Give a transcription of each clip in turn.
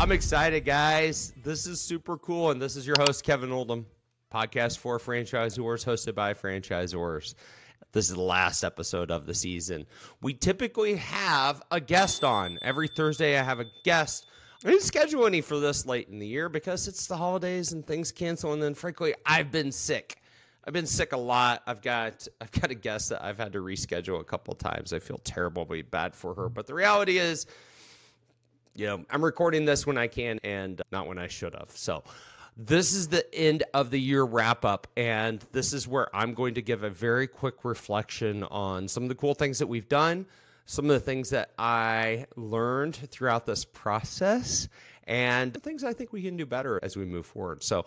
I'm excited, guys. This is super cool, and this is your host, Kevin Oldham, podcast for franchisors, hosted by franchisors. This is the last episode of the season. We typically have a guest on. Every Thursday, I have a guest. I didn't schedule any for this late in the year because it's the holidays and things cancel, and then, frankly, I've been sick. I've been sick a lot. I've got a guest that I've had to reschedule a couple of times. I feel terribly bad for her, but the reality is, I'm recording this when I can and not when I should have. So this is the end of the year wrap up, and this is where I'm going to give a very quick reflection on some of the cool things that we've done, some of the things that I learned throughout this process, and the things I think we can do better as we move forward. So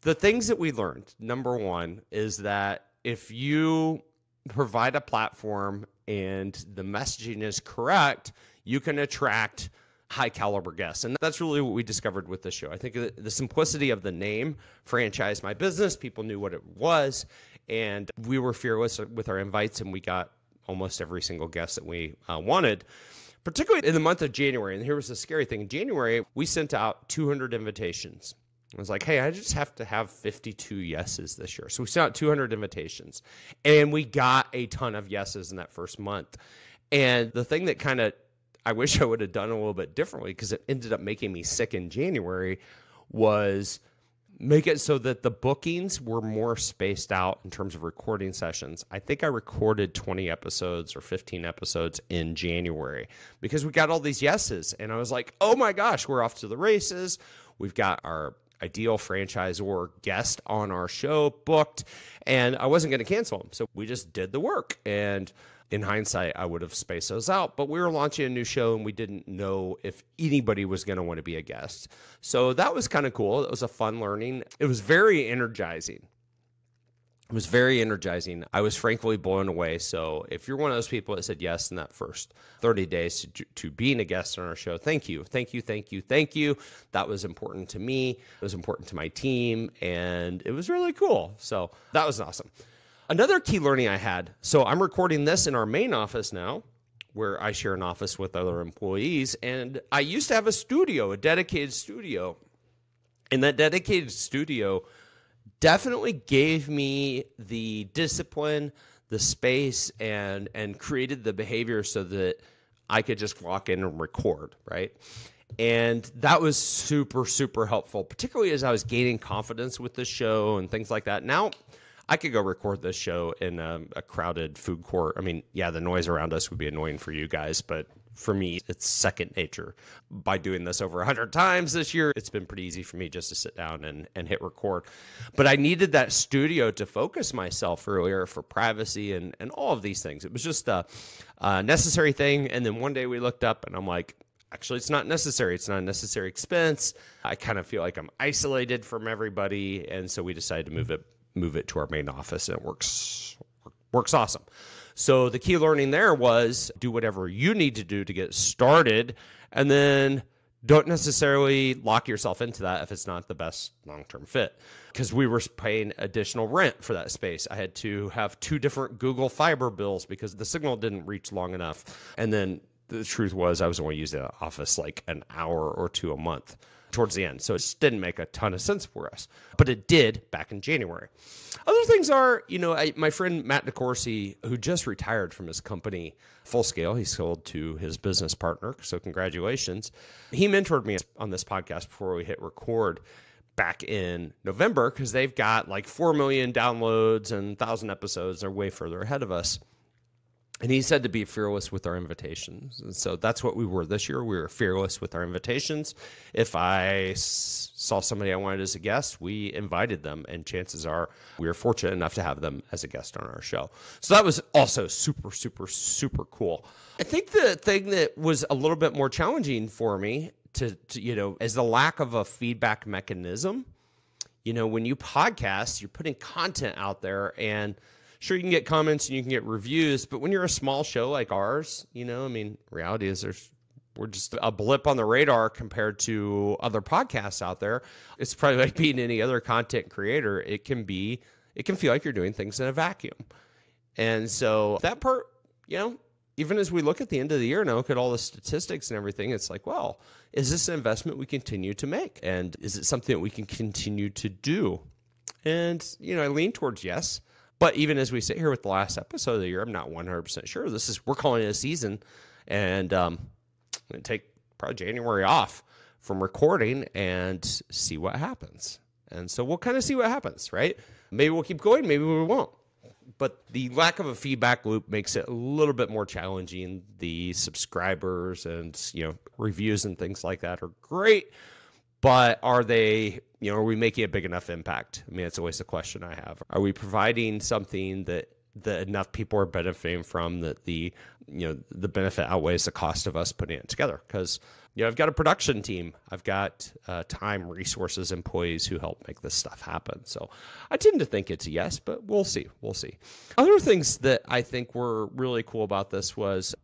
the things that we learned, number one, is that if you provide a platform and the messaging is correct, you can attract high caliber guests. And that's really what we discovered with this show. I think the simplicity of the name, Franchise My Business, people knew what it was, and we were fearless with our invites, and we got almost every single guest that we wanted, particularly in the month of January. And here was the scary thing. In January, we sent out 200 invitations. I was like, hey, I just have to have 52 yeses this year. So we sent out 200 invitations, and we got a ton of yeses in that first month. And the thing that I wish I would have done a little bit differently, because it ended up making me sick in January, was make it so that the bookings were more spaced out in terms of recording sessions. I think I recorded 20 episodes or 15 episodes in January because we got all these yeses. And I was like, oh my gosh, we're off to the races. We've got our ideal franchisor guest on our show booked, and I wasn't going to cancel them. So we just did the work. And in hindsight, I would have spaced those out, but we were launching a new show and we didn't know if anybody was going to want to be a guest. So that was kind of cool. It was a fun learning. It was very energizing. I was frankly blown away. So if you're one of those people that said yes in that first 30 days to being a guest on our show, thank you. That was important to me. It was important to my team, and it was really cool. So that was awesome. Another key learning I had, so I'm recording this in our main office now, where I share an office with other employees, and I used to have a dedicated studio, and that dedicated studio definitely gave me the discipline, the space, and created the behavior so that I could just walk in and record, right? And that was super, super helpful, particularly as I was gaining confidence with the show and things like that. Now, I could go record this show in a crowded food court. I mean, yeah, the noise around us would be annoying for you guys, but for me, it's second nature. By doing this over 100 times this year, it's been pretty easy for me just to sit down and hit record. But I needed that studio to focus myself earlier for privacy and all of these things. It was just a necessary thing. And then one day we looked up and I'm like, actually, it's not necessary. It's not a necessary expense. I kind of feel like I'm isolated from everybody. And so we decided to move it to our main office, and it works awesome. So the key learning there was do whatever you need to do to get started, and then don't necessarily lock yourself into that if it's not the best long-term fit, because we were paying additional rent for that space. I had to have 2 different Google Fiber bills because the signal didn't reach long enough. And then the truth was I was only using the office like an hour or 2 a month towards the end. So it just didn't make a ton of sense for us, but it did back in January. Other things are, my friend Matt DeCourcy, who just retired from his company Full Scale, he sold to his business partner. So congratulations. He mentored me on this podcast before we hit record back in November, because they've got like 4 million downloads and 1,000 episodes. They're way further ahead of us. And he said to be fearless with our invitations. And so that's what we were this year. We were fearless with our invitations. If I saw somebody I wanted as a guest, we invited them. And chances are we were fortunate enough to have them as a guest on our show. So that was also super, super, super cool. I think the thing that was a little bit more challenging for me to is the lack of a feedback mechanism. When you podcast, you're putting content out there, and sure, you can get comments and you can get reviews, but when you're a small show like ours, reality is we're just a blip on the radar compared to other podcasts out there. It's probably like being any other content creator. It can feel like you're doing things in a vacuum. And so that part, even as we look at the end of the year and look at all the statistics and everything, it's like, well, is this an investment we continue to make? And is it something that we can continue to do? And, I lean towards yes. But even as we sit here with the last episode of the year, I'm not 100% sure. We're calling it a season. And I'm going to take probably January off from recording and see what happens. And so we'll kind of see what happens, right? Maybe we'll keep going, maybe we won't. But the lack of a feedback loop makes it a little bit more challenging. The subscribers and, reviews and things like that are great. But are they, are we making a big enough impact? I mean, it's always the question I have. Are we providing something that enough people are benefiting from that the benefit outweighs the cost of us putting it together? Because, I've got a production team. I've got time, resources, employees who help make this stuff happen. So I tend to think it's a yes, but we'll see. We'll see. Other things that I think were really cool about this was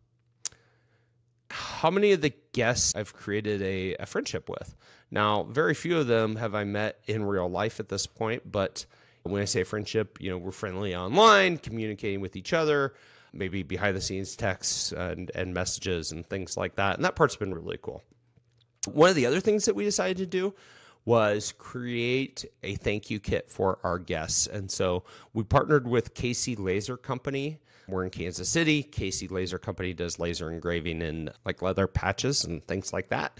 how many of the guests I've created a friendship with. Now, very few of them have I met in real life at this point, but when I say friendship, we're friendly online, communicating with each other, maybe behind the scenes texts and messages and things like that. And that part's been really cool. One of the other things that we decided to do was create a thank you kit for our guests. And so we partnered with Casey Laser Company. We're in Kansas City. Casey Laser Company does laser engraving and like leather patches and things like that.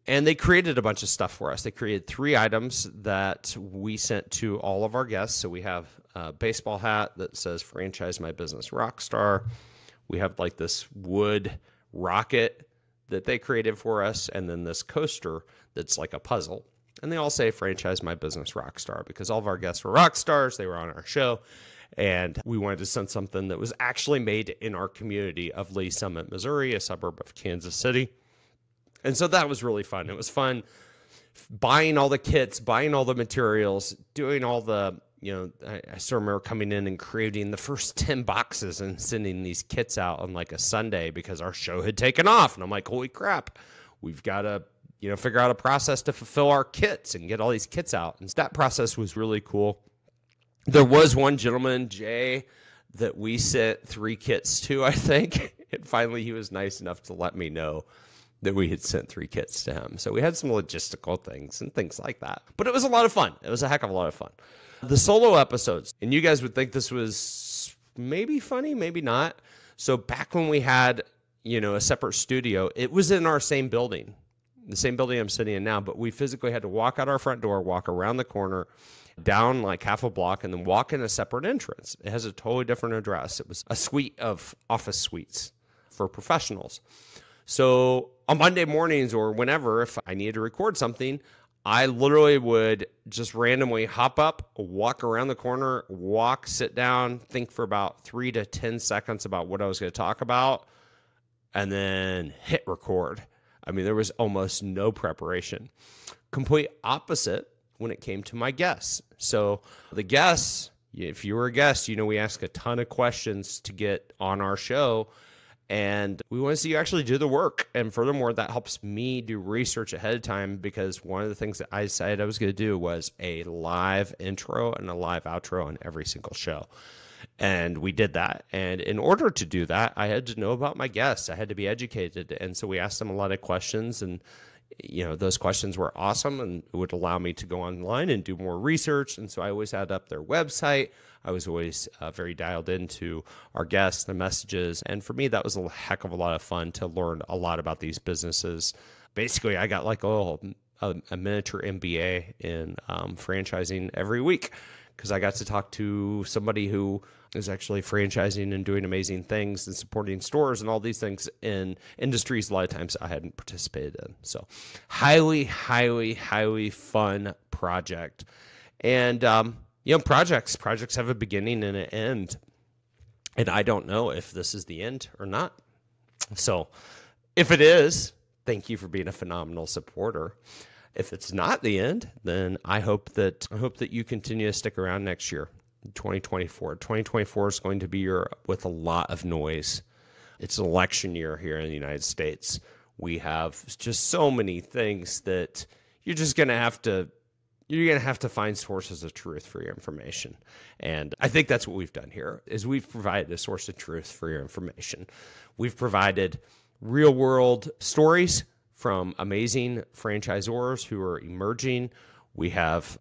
And they created a bunch of stuff for us. They created 3 items that we sent to all of our guests. So we have a baseball hat that says "Franchise My Business Rockstar." We have like this wood rocket that they created for us, and then this coaster that's like a puzzle. And they all say "Franchise My Business Rockstar" because all of our guests were rock stars. They were on our show. And we wanted to send something that was actually made in our community of Lee Summit, Missouri, a suburb of Kansas City. And so that was really fun. It was fun buying all the kits, buying all the materials, doing all the, I still remember coming in and creating the first 10 boxes and sending these kits out on like a Sunday because our show had taken off. And I'm like, holy crap, we've got to, figure out a process to fulfill our kits and get all these kits out. And that process was really cool. There was one gentleman, Jay, that we sent 3 kits to, I think. And finally, he was nice enough to let me know that we had sent 3 kits to him. So we had some logistical things and things like that. But it was a lot of fun. It was a heck of a lot of fun. The solo episodes, and you guys would think this was maybe funny, maybe not. So back when we had, a separate studio, it was in our same building, the same building I'm sitting in now, but we physically had to walk out our front door, walk around the corner, down like half a block, and then walk in a separate entrance. It has a totally different address. It was a suite of office suites for professionals. So on Monday mornings or whenever, if I needed to record something, I literally would just randomly hop up, walk around the corner, sit down, think for about 3 to 10 seconds about what I was going to talk about, and then hit record. I mean, there was almost no preparation. Complete opposite when it came to my guests. So the guests, if you were a guest, we ask a ton of questions to get on our show. And we want to see you actually do the work. And furthermore, that helps me do research ahead of time because one of the things that I decided I was going to do was a live intro and a live outro on every single show. And we did that. And in order to do that, I had to know about my guests. I had to be educated. And so we asked them a lot of questions. And, those questions were awesome and it would allow me to go online and do more research. And so I always had up their website. I was always very dialed into our guests, the messages. And for me, that was a heck of a lot of fun to learn a lot about these businesses. Basically, I got like a miniature MBA in franchising every week because I got to talk to somebody who is actually franchising and doing amazing things and supporting stores and all these things in industries a lot of times I hadn't participated in. So highly, highly, highly fun project. And, projects have a beginning and an end. And I don't know if this is the end or not. So if it is, thank you for being a phenomenal supporter. If it's not the end, then I hope that you continue to stick around next year, 2024. 2024 is going to be a year with a lot of noise. It's an election year here in the United States. We have just so many things that you're just going to have to, you're going to have to find sources of truth for your information. And I think that's what we've done here is we've provided a source of truth for your information. We've provided real world stories from amazing franchisors who are emerging. We have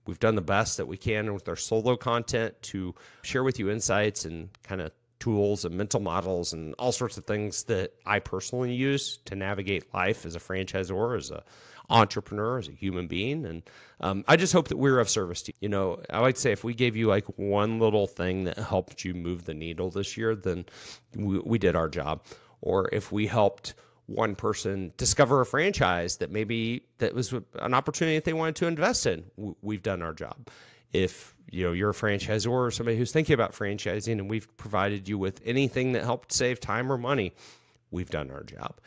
we've done the best that we can with our solo content to share with you insights and kind of tools and mental models and all sorts of things that I personally use to navigate life as a franchisor, as a entrepreneur, as a human being. And I just hope that we're of service to you. You know, I like to say if we gave you like one little thing that helped you move the needle this year, then we did our job. Or if we helped one person discover a franchise that maybe that was an opportunity that they wanted to invest in, we've done our job. If you're a franchisor or somebody who's thinking about franchising and we've provided you with anything that helped save time or money, we've done our job.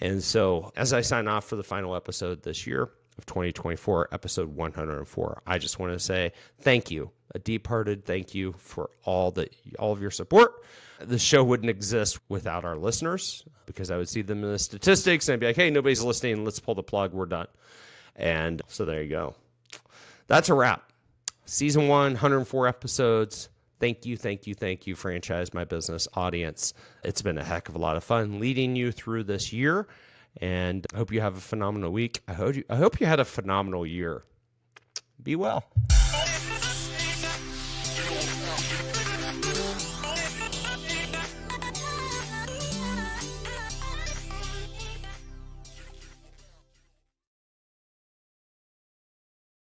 And so as I sign off for the final episode this year of 2024, episode 104, I just want to say thank you, a deep-hearted thank you for all of your support. The show wouldn't exist without our listeners because I would see them in the statistics and I'd be like, hey, nobody's listening. Let's pull the plug. We're done. And so there you go. That's a wrap. Season 1, 104 episodes. Thank you, Franchise My Business audience. It's been a heck of a lot of fun leading you through this year, and I hope you have a phenomenal week. I hope you had a phenomenal year. Be well.